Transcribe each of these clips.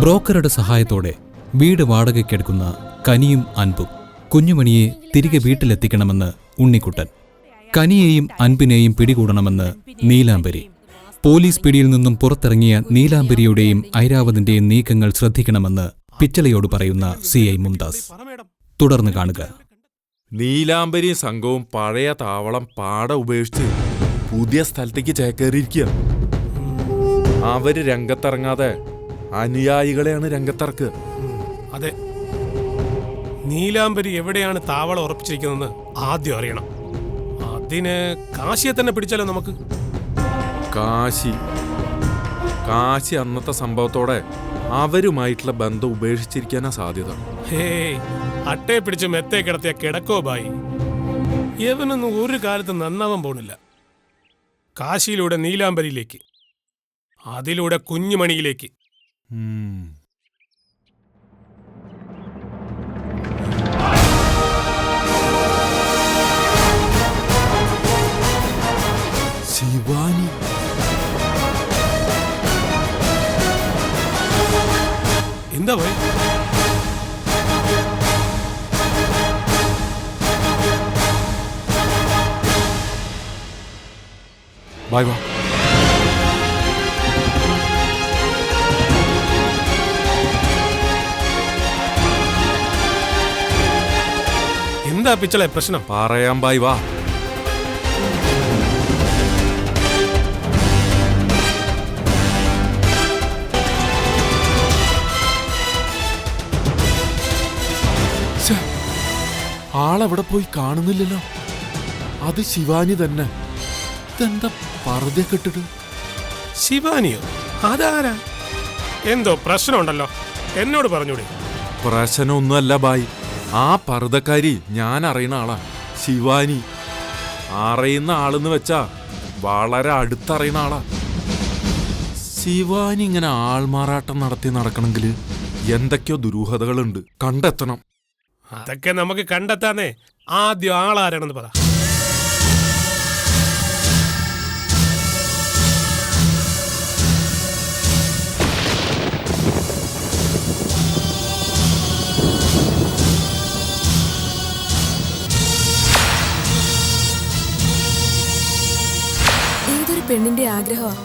ബ്രോക്കറുടെ സഹായത്തോടെ വീട് വാടകയ്ക്കെടുക്കുന്ന കനിയും അൻപും. കുഞ്ഞുമണിയെ തിരികെ വീട്ടിലെത്തിക്കണമെന്ന് ഉണ്ണിക്കുട്ടൻ. കനിയെയും അൻപിനെയും പിടികൂടണമെന്ന് നീലാംബരി. പോലീസ് പിടിയിൽ നിന്നും പുറത്തിറങ്ങിയ നീലാംബരിയുടെയും ഐരാവതിന്റെയും നീക്കങ്ങൾ ശ്രദ്ധിക്കണമെന്ന് പിച്ചളയോട് പറയുന്ന CI മുംതാസ്. തുടർന്ന് കാണുക. നീലാംബരിയും സംഘവും പഴയ താവളം പാടെ ഉപേക്ഷിച്ച് പുതിയ സ്ഥലത്തേക്ക് ചേക്കേറിയിരിക്കുക. അവര് രംഗത്തിറങ്ങാതെ അനുയായികളെയാണ് രംഗത്തിറക്കുക. അതെ, നീലാംബരി എവിടെയാണ് താവളം ഉറപ്പിച്ചിരിക്കുന്നതെന്ന് ആദ്യം അറിയണം. അതിന് കാശിയെ തന്നെ പിടിച്ചാലോ നമുക്ക്? കാശി അന്നത്തെ സംഭവത്തോടെ അവരുമായിട്ടുള്ള ബന്ധം ഉപേക്ഷിച്ചിരിക്കാനാ സാധ്യത. ഹേയ്, അട്ടയെ പിടിച്ച് മെത്തേ കിടത്തിയ കിടക്കോ ബായി. ഇവനൊന്നും ഒരു കാലത്ത് നന്നാവാൻ പോണില്ല. കാശിയിലൂടെ നീലാംബരിയിലേക്ക്, അതിലൂടെ കുഞ്ഞുമണിയിലേക്ക്. ശിവാനി എന്താ പോയി? ബൈ വാ. എന്താ പിച്ചളെ പ്രശ്നം? പറയാം, ബൈ വാ. ആളെവിടെ പോയി കാണുന്നില്ലല്ലോ. അത് ശിവാനി തന്നെ. ഇതെന്താ പർദ്ദ കെട്ടിട്ട്? ശിവാനിയോ? അതാരാ? എന്തോ പ്രശ്നമുണ്ടല്ലോ, എന്നോട് പറഞ്ഞൂടെ? പ്രശ്നമൊന്നുമല്ല ബായ്. ആ പർദ്ദക്കാരി ഞാൻ അറിയുന്ന ആളാ, ശിവാനി. അറിയുന്ന ആളെന്ന് വെച്ചാ വളരെ അടുത്തറിയുന്ന ആളാ. ശിവാനി ഇങ്ങനെ ആൾമാറാട്ടം നടത്തി നടക്കണമെങ്കിൽ എന്തൊക്കെയോ ദുരൂഹതകളുണ്ട്, കണ്ടെത്തണം. അതൊക്കെ നമുക്ക് കണ്ടെത്താന്നേ. ആദ്യം ആളാരാണെന്ന് പറ. ഏതൊരു പെണ്ണിന്റെ ആഗ്രഹമാണ്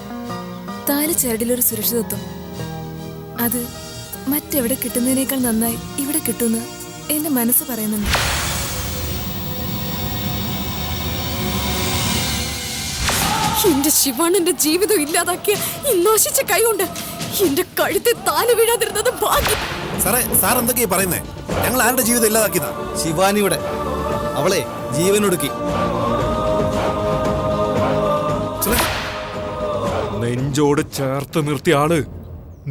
താലി ചരടിലൊരു സുരക്ഷിതത്വം. അത് മറ്റെവിടെ കിട്ടുന്നതിനേക്കാൾ നന്നായി ഇവിടെ കിട്ടുമെന്ന് എന്റെ മനസ്സ് പറയുന്നുണ്ട്. എന്റെ ശിവാണെന്റെ ജീവിതം ഇല്ലാതാക്കിയ ഈ നശിച്ച കൈകൊണ്ട് എന്റെ കഴുത്തെ താല് വീഴാതിരുന്നത് ഭാഗ്യം. സാറേ, സാർ എന്തൊക്കെയാ പറയുന്നേ? ഞങ്ങൾ ആരുടെ ജീവിതം ഇല്ലാതാക്കിയതാ? ശിവാനിയുടെ. അവളെ ജീവനൊടുക്കി. നെഞ്ചോട് ചേർത്ത് നിർത്തിയ ആള്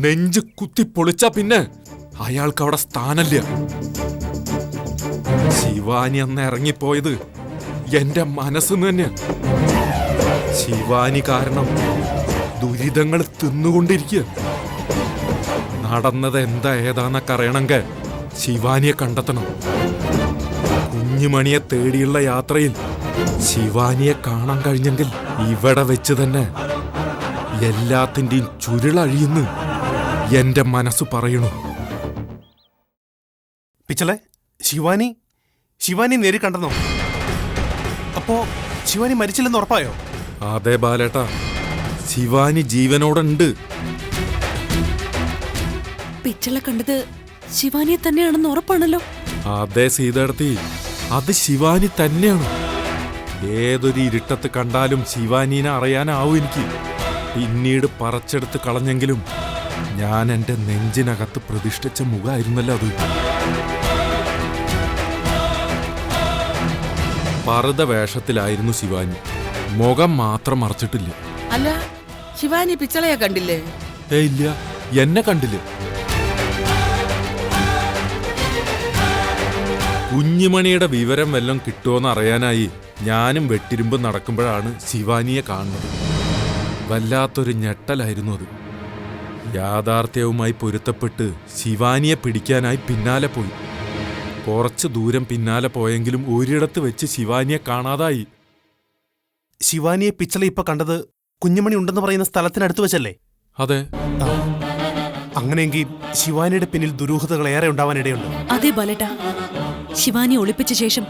നെഞ്ച് കുത്തിപ്പൊളിച്ച പിന്നെ അയാൾക്ക് അവിടെ സ്ഥാനല്ല. ശിവാനി അന്ന് ഇറങ്ങിപ്പോയത് എന്റെ മനസ്സെന്ന് തന്നെ. ശിവാനി കാരണം ദുരിതങ്ങൾ തിന്നുകൊണ്ടിരിക്കുക. നടന്നത് എന്താ ഏതാന്നൊക്കെ അറിയണമെങ്കിൽ ശിവാനിയെ കണ്ടെത്തണം. കുഞ്ഞുമണിയെ തേടിയുള്ള യാത്രയിൽ ശിവാനിയെ കാണാൻ കഴിഞ്ഞെങ്കിൽ ഇവിടെ വെച്ച് തന്നെ എല്ലാത്തിൻ്റെയും ചുരുളഴിയുന്നു എന്റെ മനസ്സ് പറയണു. പിച്ചളെ, ശിവാനി നേരി കണ്ടെന്നോ? അപ്പോ ശിവാനി മരിച്ചില്ലെന്ന് ഉറപ്പായോ? അതെ ബാലേട്ടാ, ശിവാനി ജീവനോടുണ്ട്. പിച്ചള കണ്ടത് ശിവാനിയെ തന്നെയാണെന്ന് ഉറപ്പാണല്ലോ. അതെ സീതേടത്തി, അത് ശിവാനി തന്നെയാണ്. ഏതൊരു ഇരുട്ടത്ത് കണ്ടാലും ശിവാനീനെ അറിയാനാവും എനിക്ക്. പിന്നീട് പറച്ചെടുത്ത് കളഞ്ഞെങ്കിലും ഞാൻ എൻ്റെ നെഞ്ചിനകത്ത് പ്രതിഷ്ഠിച്ച മുഖമായിരുന്നല്ലോ അത്. പർദ്ദ വേഷത്തിലായിരുന്നു ശിവാനി, മുഖം മാത്രം മറച്ചിട്ടില്ല. അല്ല, ശിവാനി പിച്ചളയെ കണ്ടില്ലേ? ഇല്ല, എന്നെ കണ്ടില്ല. കുഞ്ഞുമണിയുടെ വിവരം വല്ലതും കിട്ടുമോന്ന് അറിയാനായി ഞാനും വെട്ടിരുമ്പ് നടക്കുമ്പോഴാണ് ശിവാനിയെ കാണുന്നത്. വല്ലാത്തൊരു ഞെട്ടലായിരുന്നു അത്. യാഥാർത്ഥ്യവുമായി പൊരുത്തപ്പെട്ട് ശിവാനിയെ പിടിക്കാനായി പിന്നാലെ പോയി. കുറച്ച് ദൂരം പിന്നാലെ പോയെങ്കിലും ഒരിടത്ത് വെച്ച് ശിവാനിയെ കാണാതായി. ശിവാനിയെ പിച്ചള ഇപ്പൊ കണ്ടത് കുഞ്ഞുമണി ഉണ്ടെന്ന് പറയുന്ന സ്ഥലത്തിനടുത്ത് വെച്ചല്ലേ? അതെ. അങ്ങനെയെങ്കിൽ ശിവാനിയുടെ പിന്നിൽ ദുരൂഹതകൾ ഏറെ ഉണ്ടാവാനിടയുണ്ട്. അതെ ബാലേട്ട, ശിവാനി ഒളിപ്പിച്ച ശേഷം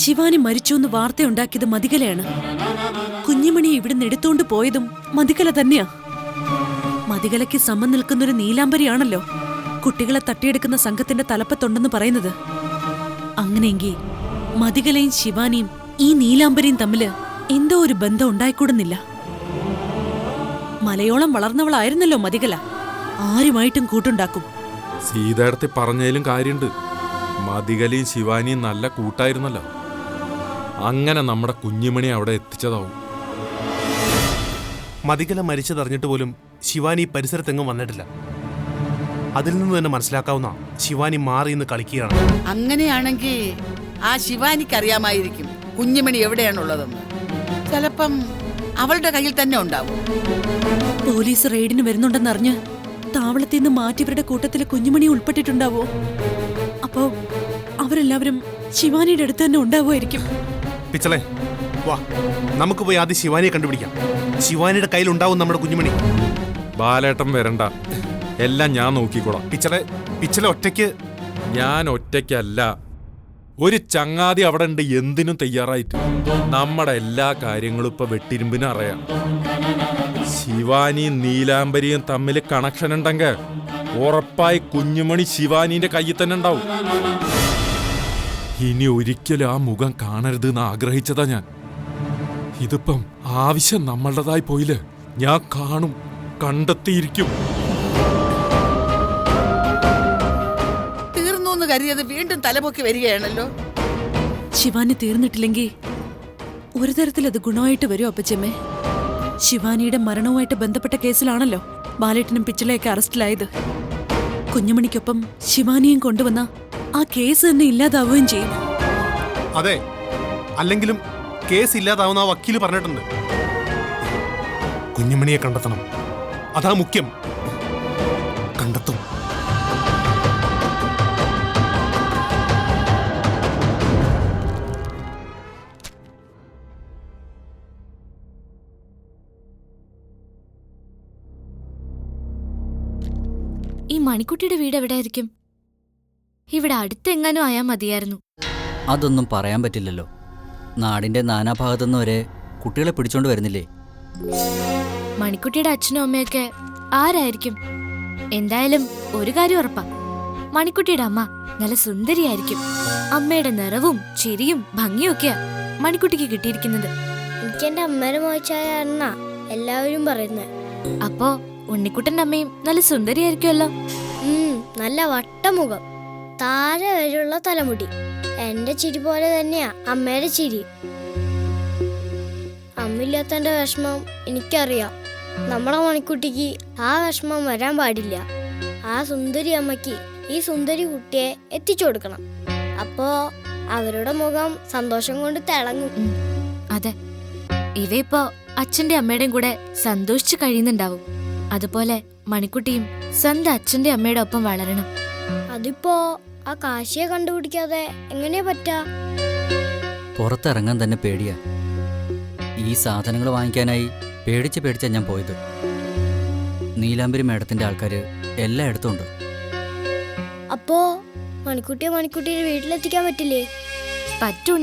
ശിവാനി മരിച്ചു എന്ന് വാർത്തയുണ്ടാക്കിയത് മതികലയാണ്. കുഞ്ഞുമണിയെ ഇവിടുന്ന് എടുത്തോണ്ട് പോയതും മതികല തന്നെയാ. മതികലയ്ക്ക് സമം നിൽക്കുന്നൊരു നീലാംബരിയാണല്ലോ കുട്ടികളെ തട്ടിയെടുക്കുന്ന സംഘത്തിന്റെ തലപ്പത്തുണ്ടെന്ന് പറയുന്നത്. അങ്ങനെയെങ്കിൽ മതികലയും ശിവാനിയും ഈ നീലാംബരിയും തമ്മില് എന്തോ ഒരു ബന്ധം ഉണ്ടായിക്കൂടുന്നില്ല. മലയോളം വളർന്നവളായിരുന്നല്ലോ മതികല. ആരുമായിട്ടും കൂട്ടുണ്ടാക്കും. സീതേടത്തി പറഞ്ഞതിലും കാര്യമുണ്ട്. മതികലയും ശിവാനിയും നല്ല കൂട്ടായിരുന്നല്ലോ. അങ്ങനെ നമ്മുടെ കുഞ്ഞുമണി അവിടെ എത്തിച്ചതാവും. മതികല മരിച്ചതറിഞ്ഞിട്ട് പോലും ശിവാനി പരിസരത്തെങ്ങും വന്നിട്ടില്ല. അതിൽ നിന്ന് തന്നെ മനസ്സിലാക്കാവുന്ന ശിവാനി മാറി നിന്ന് കളിക്കുകയാണ്. അങ്ങനെയാണെങ്കിൽ ആ ശിവാനിക്ക് അറിയാമായിരിക്കും കുഞ്ഞുമണി എവിടെയാണുള്ളതെന്ന്. ചിലപ്പം അവളുടെ കയ്യിൽ തന്നെ ഉണ്ടാവും. പോലീസ് റെയ്ഡിന് വരുന്നുണ്ടെന്നറിഞ്ഞ് താവളത്തിൽ നിന്ന് മാറ്റിയവരുടെ കൂട്ടത്തില് കുഞ്ഞുമണി ഉൾപ്പെട്ടിട്ടുണ്ടാവോ? അപ്പോ അവരെല്ലാവരും ശിവാനിയുടെ അടുത്ത് തന്നെ ഉണ്ടാവുമായിരിക്കും. പിച്ചളെ വാ, നമുക്ക് പോയി ആദ്യം ശിവാനിയെ കണ്ടുപിടിക്കാം. ശിവാനിയുടെ കയ്യിൽ ഉണ്ടാവും നമ്മുടെ കുഞ്ഞുമണി. ബാലേട്ടൻ വരണ്ട, എല്ലാം ഞാൻ നോക്കിക്കോളാം. പിച്ചളെ ഒറ്റയ്ക്ക്. ഞാൻ ഒറ്റയ്ക്കല്ല, ഒരു ചങ്ങാതി അവിടെ ഉണ്ട് എന്തിനും തയ്യാറായിട്ട്. നമ്മുടെ എല്ലാ കാര്യങ്ങളും ഇപ്പൊ വെട്ടിരുമ്പിന് അറിയാം. ശിവാനിയും നീലാംബരിയും തമ്മിൽ കണക്ഷൻ ഉണ്ടെങ്കിൽ ഉറപ്പായി കുഞ്ഞുമണി ശിവാനിന്റെ കയ്യിൽ തന്നെ ഉണ്ടാവും. ഇനി ഒരിക്കലും ആ മുഖം കാണരുത് എന്ന് ആഗ്രഹിച്ചതാ ഞാൻ. ഇതിപ്പം ആവശ്യം നമ്മളുടേതായി പോയില്ലേ. ഞാൻ കാണും, കണ്ടെത്തിയിരിക്കും. തീർന്നു എന്ന് കരുതിയത് വീണ്ടും തലപൊക്കി വരികയാണല്ലോ. ശിവാനി തീർന്നിട്ടില്ലെങ്കിൽ ഒരു തരത്തിൽ അത് ഗുണമായിട്ട് വരും അപ്പച്ചമ്മേ. ശിവാനിയുടെ മരണവുമായിട്ട് ബന്ധപ്പെട്ട കേസിലാണല്ലോ ബാലേട്ടനും പിച്ചളയൊക്കെ അറസ്റ്റിലായത്. കുഞ്ഞുമണിക്കൊപ്പം ശിവാനിയും കൊണ്ടുവന്ന ആ കേസ് തന്നെ ഇല്ലാതാവുകയും ചെയ്യും. അതെ, അല്ലെങ്കിലും കേസ് ഇല്ലാതാവുന്ന ആ വക്കീല് പറഞ്ഞിട്ടുണ്ട്. കുഞ്ഞുമണിയെ കണ്ടെത്തണം, അതാ മുഖ്യം. കണ്ടെത്തും. ഈ മണിക്കുട്ടിയുടെ വീട് എവിടെയായിരിക്കും? ഇവിടെ അടുത്തെങ്ങാനും ആയാൽ മതിയായിരുന്നു. അതൊന്നും പറയാൻ പറ്റില്ലല്ലോ. നാടിന്റെ നാനാഭാഗത്തുനിന്ന് വരെ കുട്ടികളെ പിടിച്ചോണ്ട് വരുന്നില്ലേ? മണിക്കുട്ടിയുടെ അച്ഛനും അമ്മയൊക്കെ ആരായിരിക്കും? എന്തായാലും ഒരു കാര്യം ഉറപ്പാ, മണിക്കുട്ടിയുടെ അമ്മ നല്ല സുന്ദരിയായിരിക്കും. അമ്മയുടെ നിറവും ചിരിയും ഭംഗിയും ഒക്കെയാ മണിക്കുട്ടിക്ക് കിട്ടിയിരിക്കുന്നത്. എനിക്ക് എന്റെ അമ്മേനെ മോശായ എല്ലാവരും പറയുന്നത്. അപ്പോ ഉണ്ണിക്കുട്ടന്റെ അമ്മയും നല്ല സുന്ദരിയായിരിക്കുമല്ലോ. നല്ല വട്ടമുഖം, താഴെ വരെയുള്ള തലമുടി. എന്റെ ചിരി പോലെ തന്നെയാ അമ്മയുടെ ചിരി. അമ്മയില്ലാത്തന്റെ വിഷമം എനിക്കറിയാം. നമ്മളെ മണിക്കുട്ടിക്ക് ആ വിഷമം വരാൻ പാടില്ല. ആ സുന്ദരി അമ്മയ്ക്ക് ഈ സുന്ദരി കുട്ടിയെ എത്തിച്ചു കൊടുക്കണം. അപ്പോ അവരുടെ മുഖം സന്തോഷം കൊണ്ട് തിളങ്ങും. അതെ, ഇവയിപ്പോ അച്ഛന്റെ അമ്മയുടെയും കൂടെ സന്തോഷിച്ചു കഴിയുന്നുണ്ടാവും. അതുപോലെ മണിക്കുട്ടിയും സ്വന്തം അച്ഛന്റെ അമ്മയുടെ ഒപ്പം വളരണം. അതിപ്പോ ആ കാശിയെ കണ്ടുപിടിക്കാതെ എങ്ങനെയാ പറ്റാ? പുറത്തിറങ്ങാൻ തന്നെ പേടിയാ. ഈ സാധനങ്ങൾ വാങ്ങിക്കാനായി പേടിച്ചാ ഞാൻ പോയത്. നീലാംബരി മേഡത്തിന്റെ ആൾക്കാര് എല്ലായിടത്തും ഉണ്ട്. അപ്പോ മണിക്കുട്ടിയെ വീട്ടിലെത്തിക്കാൻ പറ്റില്ലേ? പറ്റും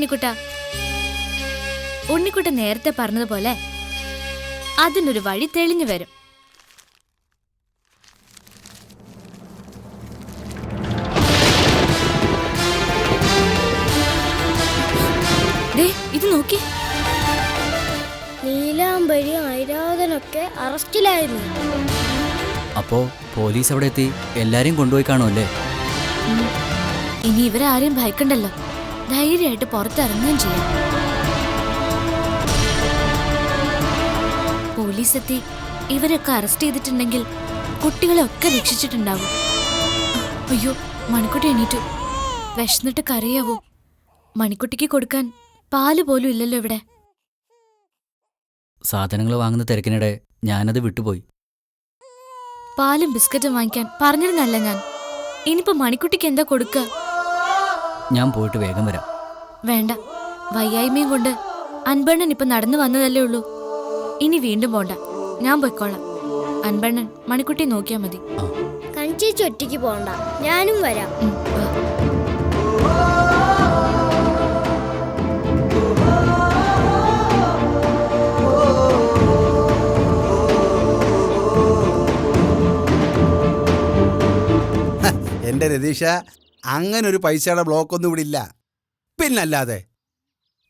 ഉണ്ണിക്കുട്ട നേരത്തെ പറഞ്ഞതുപോലെ അതിനൊരു വഴി തെളിഞ്ഞു വരും. ഇത് നോക്കി, നീലാംബരി ഐരാവതനൊക്കെ അറസ്റ്റിലായിരുന്നു. അപ്പോ പോലീസ് അവിടെ എത്തി എല്ലാരെയും കൊണ്ടുപോയി കാണുമല്ലേ? ഇനി ഇവരാരെയും ഭയക്കണ്ടല്ലോ, ധൈര്യമായിട്ട് പുറത്തിറങ്ങുകയും ചെയ്യും. പോലീസ് എത്തി ഇവരൊക്കെ അറസ്റ്റ് ചെയ്തിട്ടുണ്ടെങ്കിൽ കുട്ടികളെ ഒക്കെ രക്ഷിച്ചിട്ടുണ്ടാവും. അയ്യോ, മണിക്കുട്ടി എണീറ്റു. വിശന്നിട്ട് കരയാവോ? മണിക്കുട്ടിക്ക് കൊടുക്കാൻ പാല് പോലും ഇല്ലല്ലോ ഇവിടെ. സാധനങ്ങൾ വാങ്ങുന്ന തിരക്കിനിടെ ഞാനത് വിട്ടുപോയി. പാലും ബിസ്ക്കറ്റും വാങ്ങിക്കാൻ പറഞ്ഞിരുന്നല്ല ഞാൻ. ഇനിയിപ്പോ മണിക്കുട്ടിക്ക് എന്താ കൊടുക്കുക? ഞാൻ പോയിട്ട് വേഗം വരാം. വേണ്ട, വയ്യായ്മയും കൊണ്ട് അൻപണ്ണൻ ഇപ്പൊ നടന്നു വന്നതല്ലേ ഉള്ളൂ. ഇനി വീണ്ടും പോണ്ട, ഞാൻ പോയിക്കോളാം. അൻപണ്ണൻ മണിക്കുട്ടി നോക്കിയാ മതി. ചേച്ചി ഒറ്റയ്ക്ക് പോണ്ട, ഞാനും വരാം. എന്റെ രതീഷ, അങ്ങനെ ഒരു പൈസയുടെ ബ്ലോക്ക് ഒന്നും ഇവിടെ ഇല്ല. പിന്നല്ലാതെ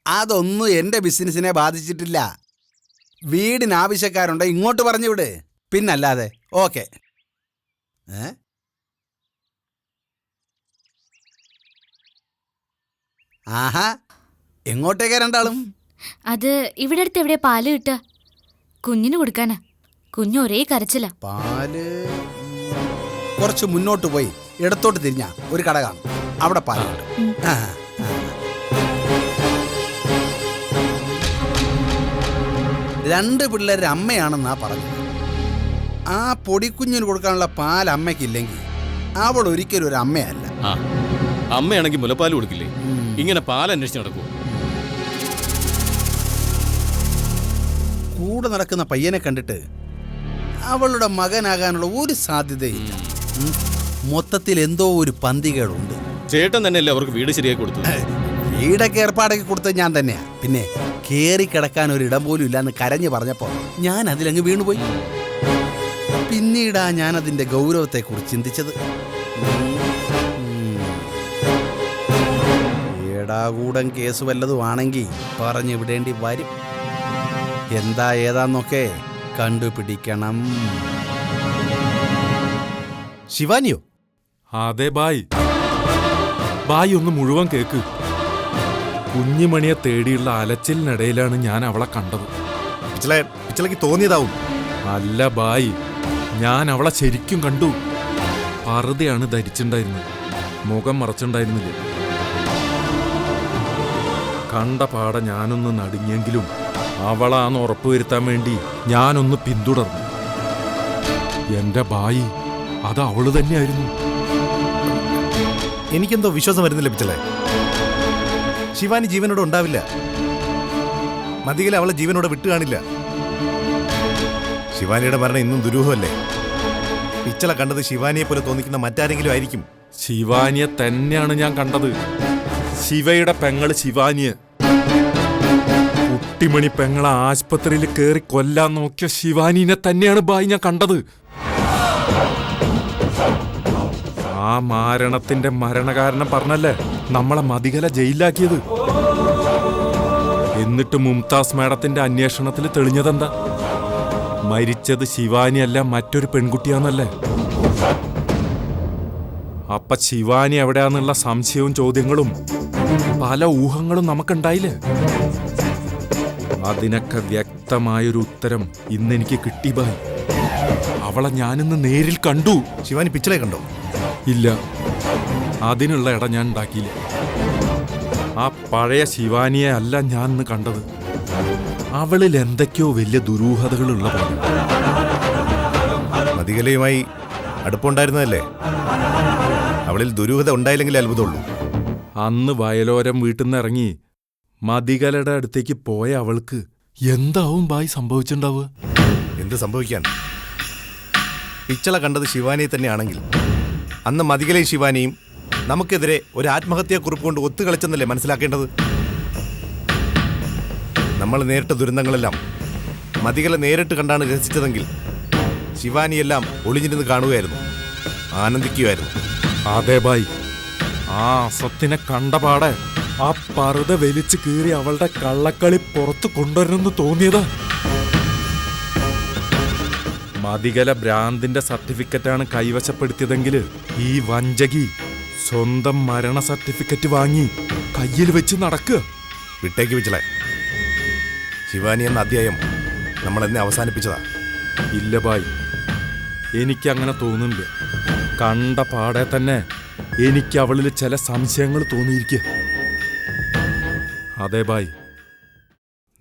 അതൊന്നും എൻ്റെ ബിസിനസിനെ ബാധിച്ചിട്ടില്ല. വീടിന് ആവശ്യക്കാരുണ്ട്, ഇങ്ങോട്ട് പറഞ്ഞു വിട്. പിന്നല്ലാതെ ഓക്കെ. ആഹാ, എങ്ങോട്ടേക്കാ രണ്ടാളും? അത് ഇവിടെ അടുത്ത് എവിടെ പാല് കിട്ടുക? കുഞ്ഞിന് കൊടുക്കാനാ. കുഞ്ഞ് ഒരേ കരച്ചില്ല. പാല് കുറച്ച് മുന്നോട്ട് പോയി ഇടത്തോട്ട് തിരിഞ്ഞ ഒരു കട കാണും, അവിടെ പാലുണ്ട്. രണ്ട് പിള്ളേരുടെ അമ്മയാണെന്നാ പറഞ്ഞത്. ആ പൊടിക്കുഞ്ഞിന് കൊടുക്കാനുള്ള പാൽ അമ്മയ്ക്കില്ലെങ്കിൽ അവൾ ഒരിക്കലും ഒരു അമ്മയല്ല. അമ്മയാണെങ്കിൽ മുലപ്പാൽ കൊടുക്കില്ലേ? ഇങ്ങനെ പാൽ അന്വേഷിച്ച് നടക്കൂ. കൂടെ നടക്കുന്ന പയ്യനെ കണ്ടിട്ട് അവളുടെ മകനാകാനുള്ള ഒരു സാധ്യതയില്ല. മൊത്തത്തിൽ എന്തോ ഒരു പന്തികേടുണ്ട്. ചേട്ടൻ തന്നെയല്ലേ അവർക്ക് വീട് ശരിയാക്കി കൊടുത്തു? വീടൊക്കെ ഏർപ്പാടാക്കി കൊടുത്തത് ഞാൻ തന്നെയാ. പിന്നെ കേറി കിടക്കാൻ ഒരിടം പോലും ഇല്ലാന്ന് കരഞ്ഞു പറഞ്ഞപ്പോൾ ഞാൻ അതിലങ്ങ് വീണുപോയി. പിന്നീടാ ഞാൻ അതിന്റെ ഗൗരവത്തെക്കുറിച്ച് ചിന്തിച്ചത്. ഏടാകൂടം കേസ് വല്ലതുമാണെങ്കിൽ പറഞ്ഞു വിടേണ്ടി വരും. എന്താ ഏതാന്നൊക്കെ കണ്ടുപിടിക്കണം. ശിവാനിയോ? അതെ ബായ്. ബായ് ഒന്ന് മുഴുവൻ കേക്ക്. കുഞ്ഞുമണിയെ തേടിയുള്ള അലച്ചിലിനിടയിലാണ് ഞാൻ അവളെ കണ്ടത്. പിച്ചളയ്ക്ക് തോന്നിയതാവും. അല്ല ബായ്, ഞാൻ അവളെ ശരിക്കും കണ്ടു. പറുതയാണ് ധരിച്ചിട്ടുണ്ടായിരുന്നത്, മുഖം മറച്ചിട്ടുണ്ടായിരുന്നില്ല. കണ്ട പാടെ ഞാനൊന്ന് നടുങ്ങിയെങ്കിലും അവളാന്ന് ഉറപ്പുവരുത്താൻ വേണ്ടി ഞാനൊന്ന് പിന്തുടർന്നു. എന്റെ ബായി, അത് അവള് തന്നെയായിരുന്നു. എനിക്കെന്തോ വിശ്വാസം വരുന്നില്ല പിച്ചളെ. ശിവാനി ജീവനോടെ ഉണ്ടാവില്ല. മതികല അവളെ ജീവനോടെ വിട്ടു കാണില്ല. ശിവാനിയുടെ മരണം ഇന്നും ദുരൂഹമല്ലേ? പിച്ചള കണ്ടത് ശിവാനിയെ പോലെ തോന്നിക്കുന്ന മറ്റാരെങ്കിലും ആയിരിക്കും. ശിവാനിയെ തന്നെയാണ് ഞാൻ കണ്ടത്. ശിവയുടെ പെങ്ങള് ശിവാനിയെ. കുട്ടിമണി പെങ്ങളെ ആശുപത്രിയിൽ കയറി കൊല്ലാൻ നോക്കിയ ശിവാനിനെ തന്നെയാണ് ബായി ഞാൻ കണ്ടത്. ആ മാരണത്തിന്റെ മരണകാരണം പറഞ്ഞല്ലേ നമ്മളെ മതികല ജയിലിലാക്കിയത്. എന്നിട്ട് മുംതാസ് മാഡത്തിന്റെ അന്വേഷണത്തിൽ തെളിഞ്ഞതെന്താ? മരിച്ചത് ശിവാനിയല്ല, മറ്റൊരു പെൺകുട്ടിയാന്നല്ലേ. അപ്പൊ ശിവാനി എവിടെയാന്നുള്ള സംശയവും ചോദ്യങ്ങളും പല ഊഹങ്ങളും നമുക്കുണ്ടായില്ലേ? അതിനൊക്കെ വ്യക്തമായൊരു ഉത്തരം ഇന്നെനിക്ക് കിട്ടി ബായ്. അവളെ ഞാനിന്ന് നേരിൽ കണ്ടു. ശിവാനി പിച്ചളെ കണ്ടോ? ഇല്ല, അതിനുള്ള ഇടം ഞാൻ ഉണ്ടാക്കിയില്ല. ആ പഴയ ശിവാനിയെ അല്ല ഞാൻ ഇന്ന് കണ്ടത്. അവളിൽ എന്തൊക്കെയോ വലിയ ദുരൂഹതകളുള്ള പോലെ. മതികലയുമായി അടുപ്പുണ്ടായിരുന്നതല്ലേ? അവളിൽ ദുരൂഹത ഉണ്ടായില്ലെങ്കിൽ അത്ഭുതമുള്ളൂ. അന്ന് വയലോരം വീട്ടിൽ നിന്ന് ഇറങ്ങി മതികലയുടെ അടുത്തേക്ക് പോയ അവൾക്ക് എന്താവും ബായി സംഭവിച്ചിട്ടുണ്ടാവുക? എന്ത് സംഭവിക്കാൻ? പിച്ചള കണ്ടത് ശിവാനിയെ തന്നെയാണെങ്കിൽ അന്ന് മതികലയും ശിവാനിയും നമുക്കെതിരെ ഒരു ആത്മഹത്യാക്കുറിപ്പ് കൊണ്ട് ഒത്തുകളിച്ചെന്നല്ലേ മനസ്സിലാക്കേണ്ടത്? നമ്മൾ നേരിട്ട ദുരന്തങ്ങളെല്ലാം മതികല നേരിട്ട് കണ്ടാണ് രസിച്ചതെങ്കിൽ ശിവാനിയെല്ലാം ഒളിഞ്ഞിരുന്ന് കാണുകയായിരുന്നു, ആനന്ദിക്കുകയായിരുന്നു. അതെ ബായ്, ആ അസത്തിനെ കണ്ടപാടെ ആ പറുത വലിച്ചു കീറി അവളുടെ കള്ളക്കളി പുറത്തു കൊണ്ടുവരണമെന്ന് തോന്നിയതാ. മതികല ഭ്രാന്തിന്റെ സർട്ടിഫിക്കറ്റാണ് കൈവശപ്പെടുത്തിയതെങ്കിൽ ഈ വഞ്ചകി സ്വന്തം മരണ സർട്ടിഫിക്കറ്റ് വാങ്ങി കയ്യിൽ വെച്ച് നടക്കുക. വിട്ടേക്ക് വെച്ചളെ. ശിവാനി എന്ന അധ്യായം നമ്മൾ എന്നെ അവസാനിപ്പിച്ചതാ. ഇല്ല ബായ്, എനിക്കങ്ങനെ തോന്നുന്നില്ല. കണ്ട പാടെ തന്നെ എനിക്ക് അവളിൽ ചില സംശയങ്ങൾ തോന്നിയിരിക്കുക. അതെ ബായ്,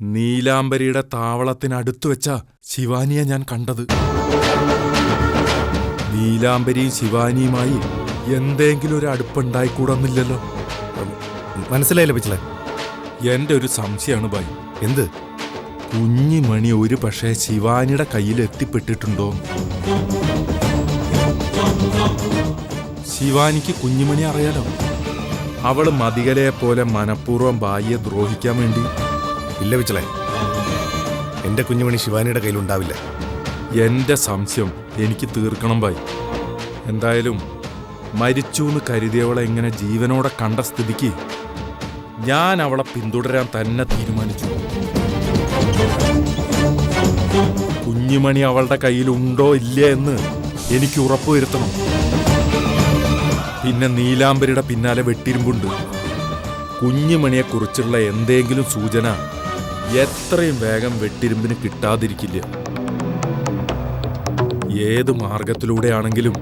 നീലാംബരിയുടെ താവളത്തിനടുത്ത് വെച്ച ശിവാനിയെ ഞാൻ കണ്ടത്. നീലാംബരിയും ശിവാനിയുമായി എന്തെങ്കിലും ഒരു അടുപ്പുണ്ടായിക്കൂടുന്നില്ലല്ലോ? മനസ്സിലായില്ല പിച്ചളെ. എന്റെ ഒരു സംശയമാണ് ബായ്. എന്ത്? കുഞ്ഞിമണി ഒരു പക്ഷേ ശിവാനിയുടെ കയ്യിൽ എത്തിപ്പെട്ടിട്ടുണ്ടോ? ശിവാനിക്ക് കുഞ്ഞുമണി അറിയാലോ. അവള് മതികലയെ പോലെ മനഃപൂർവ്വം ഭാര്യയെ ദ്രോഹിക്കാൻ വേണ്ടി. ഇല്ല വിച്ചളെ, എന്റെ കുഞ്ഞുമണി ശിവാനിയുടെ കയ്യിലുണ്ടാവില്ല. എന്റെ സംശയം എനിക്ക് തീർക്കണം ഭായി. എന്തായാലും മരിച്ചു എന്ന് കരുതിയവളെ ഇങ്ങനെ ജീവനോടെ കണ്ട സ്ഥിതിക്ക് ഞാൻ അവളെ പിന്തുടരാൻ തന്നെ തീരുമാനിച്ചു. കുഞ്ഞുമണി അവളുടെ കയ്യിലുണ്ടോ ഇല്ല എന്ന് എനിക്ക് ഉറപ്പുവരുത്തണം. പിന്നെ നീലാംബരിയുടെ പിന്നാലെ വെട്ടിരുമ്പുണ്ട്. കുഞ്ഞുമണിയെക്കുറിച്ചുള്ള എന്തെങ്കിലും സൂചന എത്രയും വേഗം വെട്ടിരുമ്പിന് കിട്ടാതിരിക്കില്ല. ഏത് മാർഗത്തിലൂടെയാണെങ്കിലും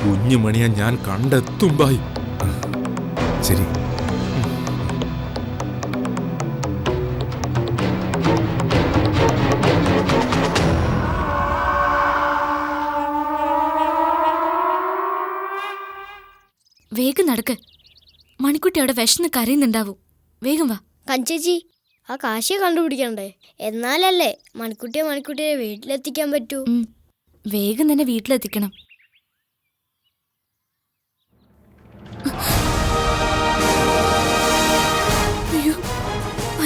കുഞ്ഞുമണിയെ ഞാൻ കണ്ടെത്തും ഭായി. ശരി. വേഗം നടക്ക്. മണിക്കുട്ടി അവിടെ വിശന്ന് കരയുന്നുണ്ടാവും. വേഗം വാ. കഞ്ചേച്ചി, ആ കാശിയെ കണ്ടുപിടിക്കണ്ടേ? എന്നാലല്ലേ മണിക്കുട്ടിയെ വീട്ടിലെത്തിക്കാൻ പറ്റൂ. വേഗം തന്നെ വീട്ടിലെത്തിക്കണം. അയ്യോ,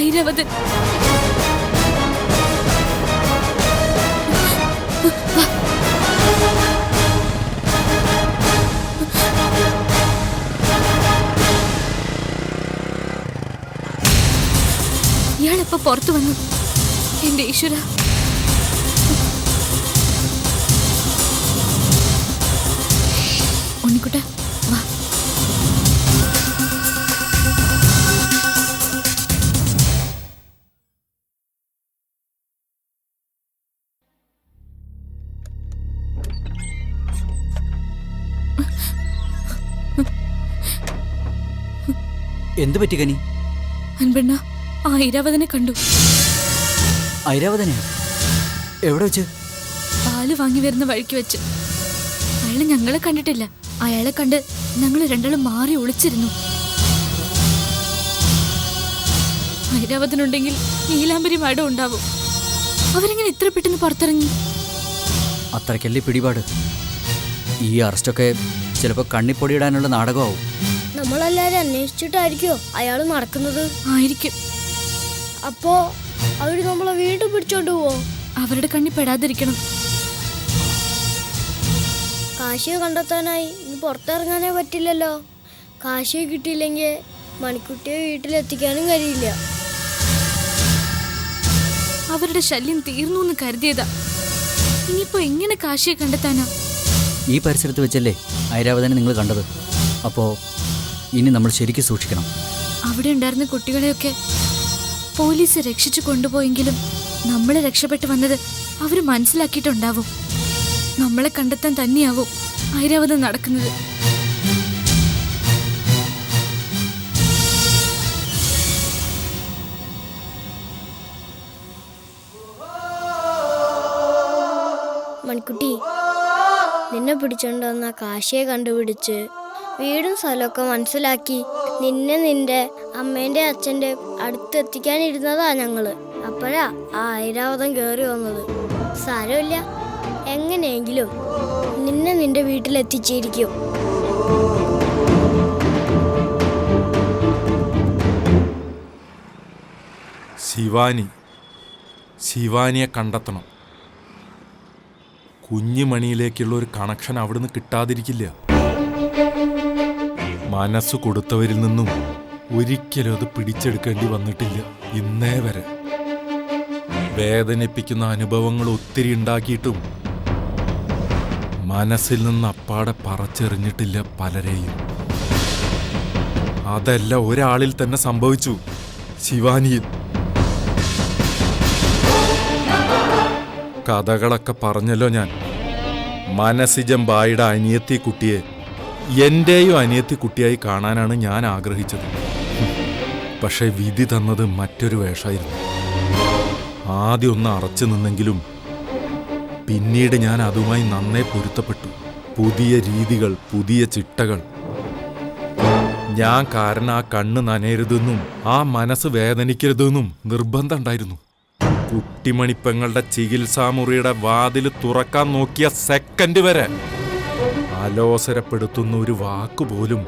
ഐരാവതൻ. ഇയാളെപ്പോ പുറത്തു വന്നു? എന്റെ ഈശ്വര. ഉണ്ണിക്കുട്ട വാ. എന്ത് പറ്റി കനി? അൻപണ്ണ, ആ ഐരാവതനെ കണ്ടു. ഐരാവതനെയോ? എവിടെ വെച്ച്? പാല് വാങ്ങി വരുന്ന വഴിക്ക് വെച്ച്. അയാള് ഞങ്ങളെ കണ്ടിട്ടില്ല. അയാളെ കണ്ട് ഞങ്ങൾ രണ്ടാളും മാറി ഒളിച്ചിരുന്നു. ഐരാവതനുണ്ടെങ്കിൽ നീലാംബരി മാഡം ഉണ്ടാവും. അവരെങ്ങനെ ഇത്ര പെട്ടെന്ന് പുറത്തിറങ്ങി? അത്രയ്ക്കല്ലേ പിടിപാട്. ഈ അറസ്റ്റൊക്കെ ചിലപ്പോ കണ്ണിപ്പൊടിയിടാനുള്ള നാടകമാവും. നമ്മളെല്ലാരും അന്വേഷിച്ചിട്ടായിരിക്കോ അയാൾ നടക്കുന്നത്? ആയിരിക്കും. അപ്പോ അവര് നമ്മളെ വീണ്ടും പിടിച്ചോണ്ട് പോവോ? അവരുടെ കണ്ണി പെടാതിരിക്കണം. കാശിയെ കണ്ടെത്താനായി ഇനി പുറത്തിറങ്ങാനേ പറ്റില്ലല്ലോ. കാശിയെ കിട്ടിയില്ലെങ്കിൽ മണിക്കുട്ടിയെ വീട്ടിലെത്തിക്കാനും കഴിയില്ല. അവരുടെ ശല്യം തീർന്നു എന്ന് കരുതിയതാ. ഇനിയിപ്പോ എങ്ങനെ കാശിയെ കണ്ടെത്താനാ? ഈ പരിസരത്ത് വെച്ചല്ലേ ഐരാവതനെ നിങ്ങൾ കണ്ടത്. അപ്പോ ഇനി നമ്മൾ ശരിക്കും സൂക്ഷിക്കണം. അവിടെ ഉണ്ടായിരുന്ന കുട്ടികളെയൊക്കെ പോലീസ് രക്ഷിച്ചു കൊണ്ടുപോയെങ്കിലും നമ്മളെ രക്ഷപ്പെട്ടു വന്നത് അവര് മനസ്സിലാക്കിയിട്ടുണ്ടാവും. നമ്മളെ കണ്ടെത്താൻ തന്നെയാവും ഐരാവതം നടക്കുന്നത്. മണിക്കുട്ടി, നിന്നെ പിടിച്ചോണ്ട് വന്ന കാശിയെ കണ്ടുപിടിച്ച് വീടും സ്ഥലമൊക്കെ മനസ്സിലാക്കി നിന്നെ നിന്റെ അമ്മേന്റെ അച്ഛന്റെ അടുത്തെത്തിക്കാനിരുന്നതാ ഞങ്ങള്. അപ്പോഴാ ആ ഐരാവതം കയറി വന്നത്. സാരമില്ല, എങ്ങനെയെങ്കിലും നിന്നെ നിന്റെ വീട്ടിലെത്തിച്ചിരിക്കും. ശിവാനിയെ കണ്ടെത്തണം. കുഞ്ഞുമണിയിലേക്കുള്ള ഒരു കണക്ഷൻ അവിടുന്ന് കിട്ടാതിരിക്കില്ല. മനസ്സ് കൊടുത്തവരിൽ നിന്നും ഒരിക്കലും അത് പിടിച്ചെടുക്കേണ്ടി വന്നിട്ടില്ല ഇന്നേ വരെ. വേദനിപ്പിക്കുന്ന അനുഭവങ്ങൾ ഒത്തിരി ഉണ്ടാക്കിയിട്ടും മനസ്സിൽ നിന്ന് അപ്പാടെ പറച്ചെറിഞ്ഞിട്ടില്ല പലരെയും. അതെല്ലാം ഒരാളിൽ തന്നെ സംഭവിച്ചു, ശിവാനിയിൽ. കഥകളൊക്കെ പറഞ്ഞല്ലോ ഞാൻ. മനസ്സിജം ബായിയുടെ അനിയത്തി കുട്ടിയെ എന്റെയും അനിയത്തി കുട്ടിയായി കാണാനാണ് ഞാൻ ആഗ്രഹിച്ചത്. പക്ഷെ വിധി തന്നത് മറ്റൊരു വേഷമായിരുന്നു. ആദ്യം ഒന്ന് അറച്ചു നിന്നെങ്കിലും പിന്നീട് ഞാൻ അതുമായി നന്നേ പൊരുത്തപ്പെട്ടു. പുതിയ രീതികൾ, പുതിയ ചിട്ടകൾ. ഞാൻ കാരണം ആ കണ്ണ് നനയരുതെന്നും ആ മനസ്സ് വേദനിക്കരുതെന്നും നിർബന്ധം ഉണ്ടായിരുന്നു. കുട്ടിമണിപ്പെങ്ങളുടെ ചികിത്സാമുറിയുടെ വാതിൽ തുറക്കാൻ നോക്കിയ സെക്കൻഡ് വരെ അലോസരപ്പെടുത്തുന്ന ഒരു വാക്കുപോലും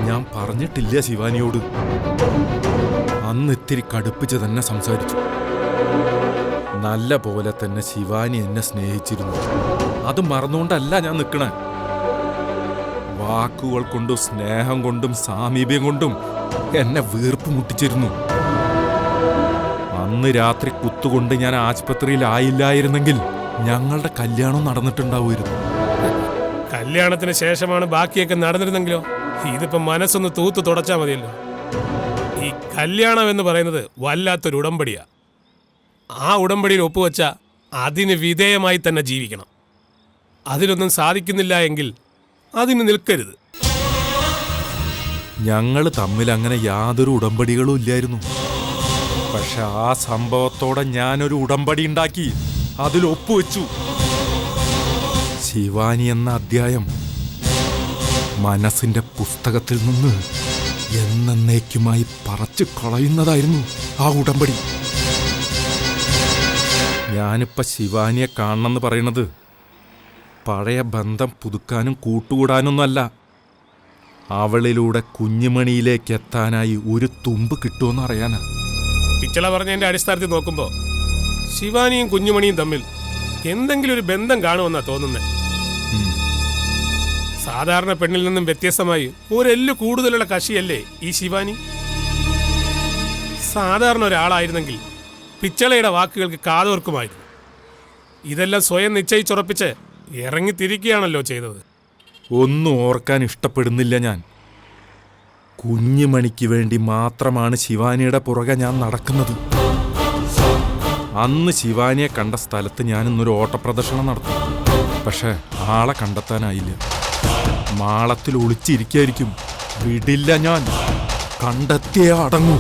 ഞാൻ പറഞ്ഞിട്ടില്ല ശിവാനിയോട്. അന്ന് ഇത്തിരി കടുപ്പിച്ച് തന്നെ സംസാരിച്ചു. നല്ല പോലെ തന്നെ ശിവാനി എന്നെ സ്നേഹിച്ചിരുന്നു. അത് മറന്നുകൊണ്ടല്ല ഞാൻ നിൽക്കണേ. വാക്കുകൾ കൊണ്ടും സ്നേഹം കൊണ്ടും സാമീപ്യം കൊണ്ടും എന്നെ വീർപ്പ് മുട്ടിച്ചിരുന്നു. അന്ന് രാത്രി കുത്തുകൊണ്ട് ഞാൻ ആശുപത്രിയിലായില്ലായിരുന്നെങ്കിൽ ഞങ്ങളുടെ കല്യാണം നടന്നിട്ടുണ്ടാവുമായിരുന്നു. കല്യാണത്തിന് ശേഷമാണ് ബാക്കിയൊക്കെ നടന്നിരുന്നെങ്കിലോ? ഇതിപ്പോ മനസ്സൊന്ന് തൂത്ത് തുടച്ചാൽ മതിയല്ലോ. ഈ കല്യാണം എന്ന് പറയുന്നത് വല്ലാത്തൊരു ഉടമ്പടിയാ. ആ ഉടമ്പടിയിൽ ഒപ്പുവെച്ച അതിന് വിധേയമായി തന്നെ ജീവിക്കണം. അതിനൊന്നും സാധിക്കുന്നില്ല എങ്കിൽ അതിന് നിൽക്കരുത്. ഞങ്ങൾ തമ്മിൽ അങ്ങനെ യാതൊരു ഉടമ്പടികളും ഇല്ലായിരുന്നു. പക്ഷെ ആ സംഭവത്തോടെ ഞാനൊരു ഉടമ്പടി ഉണ്ടാക്കി, അതിൽ ഒപ്പുവെച്ചു. ശിവാനി എന്ന അധ്യായം മനസ്സിന്റെ പുസ്തകത്തിൽ നിന്ന് എന്നേക്കുമായി പറച്ചു കളയുന്നതായിരുന്നു ആ ഉടമ്പടി. ഞാനിപ്പോ ശിവാനിയെ കാണണമെന്ന് പറയണത് പഴയ ബന്ധം പുതുക്കാനും കൂട്ടുകൂടാനൊന്നുമല്ല. അവളിലൂടെ കുഞ്ഞുമണിയിലേക്ക് എത്താനായി ഒരു തുമ്പ് കിട്ടുമെന്ന് അറിയാനാ. പിച്ചള പറഞ്ഞതിന്റെ അടിസ്ഥാനത്തിൽ നോക്കുമ്പോൾ ശിവാനിയും കുഞ്ഞുമണിയും തമ്മിൽ എന്തെങ്കിലും ഒരു ബന്ധം കാണുമെന്നാ തോന്നുന്നത്. സാധാരണ പെണ്ണിൽ നിന്നും വ്യത്യസ്തമായി ഒരെല്ല് കൂടുതലുള്ള കക്ഷിയല്ലേ ഈ ശിവാനി? സാധാരണ ഒരാളായിരുന്നെങ്കിൽ പിച്ചളയുടെ വാക്കുകൾക്ക് കാതോർക്കുമായിരുന്നു. ഇതെല്ലാം സ്വയം നിശ്ചയിച്ചുറപ്പിച്ച് ഇറങ്ങിത്തിരിക്കുകയാണല്ലോ ചെയ്തത്. ഒന്നും ഓർക്കാൻ ഇഷ്ടപ്പെടുന്നില്ല ഞാൻ. കുഞ്ഞുമണിക്ക് വേണ്ടി മാത്രമാണ് ശിവാനിയുടെ പുറകെ ഞാൻ നടക്കുന്നത്. അന്ന് ശിവാനിയെ കണ്ട സ്ഥലത്ത് ഞാൻ ഇന്നൊരു ഓട്ടപ്രദർശനം നടത്തി. പക്ഷെ ആളെ കണ്ടെത്താനായില്ല. മാളത്തിൽ ഒളിച്ചിരിക്കായിരിക്കും. വിടില്ല ഞാൻ. കണ്ടെത്തിയേ അടങ്ങൂ.